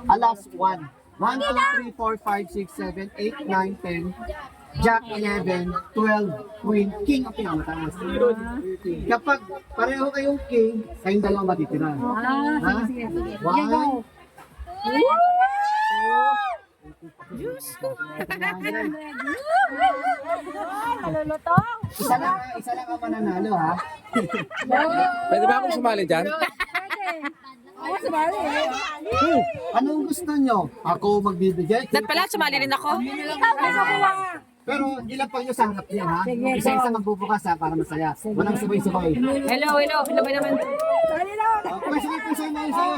Alas 1. 1, 2, 3, 4, 5, 6, 7, 8, 9, 10. Jack 11, 12, Queen, King ang pinakamataas. Kapag pareho kayong King, kayong dalawa matitira. Ha? Sige. 1, Diyos ko. Malulutong. isa lang ang mananalo ha. Pwede ba akong sumali dyan? Ako sumali. Anong gusto nyo? Ako magbibigay. Dahil pala, sumali rin ako. Pero ilang pa nyo sa harap niya ha. Isa-isa magbubukas ha para masaya. Walang sabay-sabay. Hello. Hello ba naman? Sayo.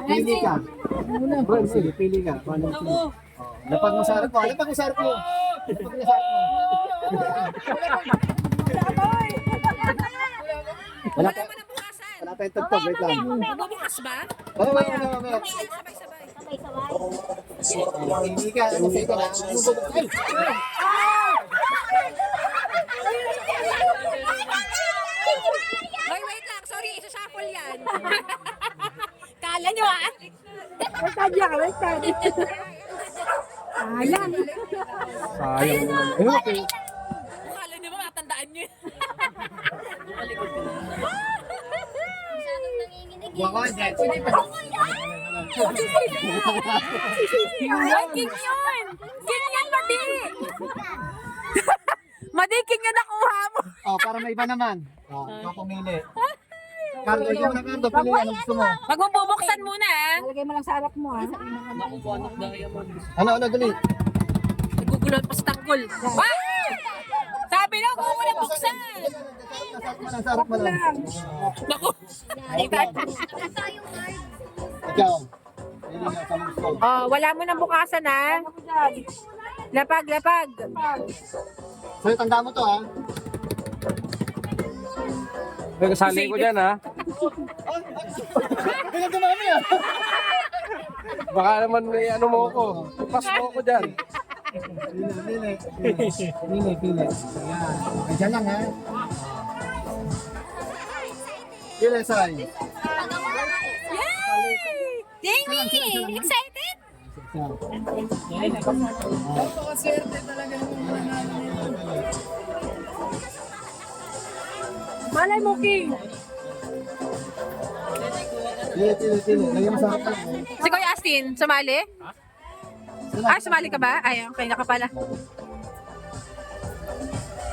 Pili ka. Sige, pili ka. Lapag mo sa harap mo. Wala pa. Wala tayong tagtog. Wait lang. Magbubukas ba? Mamaya. Sabay-sabay. Pili ka. Sige ka na. Hoy, wait lang. Sorry, isa-shuffle yan. Kala nyo ah. Baliktad. Ayan. Sayang naman. Okay. Kala nyo ba, matandaan nyo. Wako, dyan. Ay, king yun! King yan, Madi! Madi, king yan nakuha mo. Oh, para may iba naman. Oh, ikaw pumili. Carlo, ikaw na Carlo. Pili ano gusto mo. Wag mong bubuksan muna ah. Lagay mo lang sa harap mo, ha? Ano, dali. Nagugulot pa sa tanggol. Ah! Sabi na, huwag mo na buksan. Nasa harap mo lang. Naku. Ikaw. Pili ka sa gusto. Oh, wala mo nang bukasan ha. Lapag. So, tanda mo to ha. May kasali ko dyan, ha? Kaya dumami ah. Baka naman may ano mo ko. Tupas mo ko dyan. Pili. Ayan. Ayan lang ha. Pili, Sai. Yay! Jamie! Excited? Malay mo, King. Pili. Lagyan mo sa harap lang. Si Kuya Astin, sumali? Ah, sumali ka ba? Ay, okay, naka pala.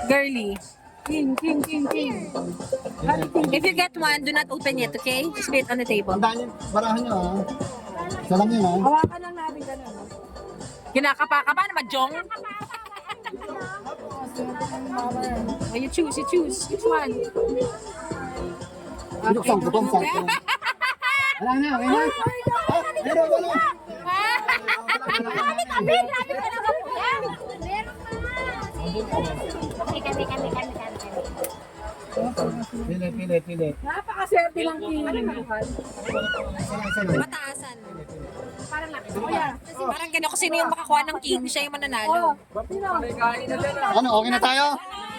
Girly. King. If you get one, do not open it, okay? Just put it on the table. Tandaan yung barahan nyo ha. Isa lang yun ha. Hawakan lang natin ganun. Kinakapa ka ba naman, Jong? Oh, you choose. Which one? Binuksan ko itong sarap ko. Wala na, okay na? Meron. Pili. Napakaswerte lang, King. Isa lang. Mataasan. Parang lang. Kuya. Parang gano'n kung sino yung makakuha ng king, siya yung mananalo. Sino? Ano, okay na tayo?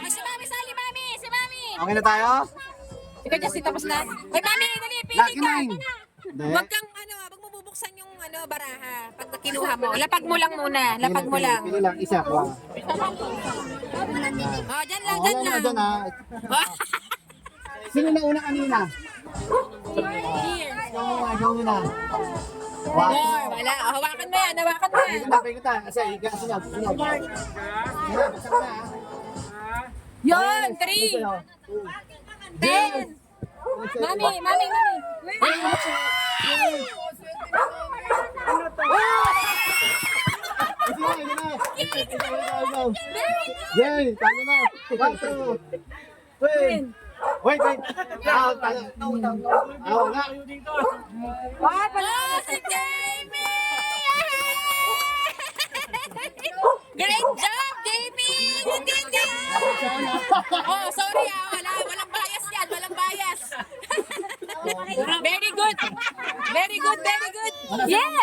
Ay, si Mami, sali Mami! Si Mami! Okay na tayo? Ikaw dyan, tapos na. Ay, Mami, dali, pili Lucky ka! nine. Hindi. Wag kang, wag mo bubuksan yung, baraha. Pag kinuha mo. Lapag mo lang muna. Lapag mo lang. Pili lang, isa. Wow. Oh, dyan lang, Wala dyan na lang. dyan ha. Sino na una kanina? Here. Ikaw muna. Wow. More. Wala. Oh, hawakan mo yan. Hawakan mo yan. Kita. Kasi, sunod. Sunod, buksan ko na ha. Yun! 3! 10! Mami! Yay! Talo na! 4! Wait! Talo. Wala. Oh, si Jamie! Great job, Jamie! Hindi. Oh, sorry walang bias yan, walang bias. Very good. Yes!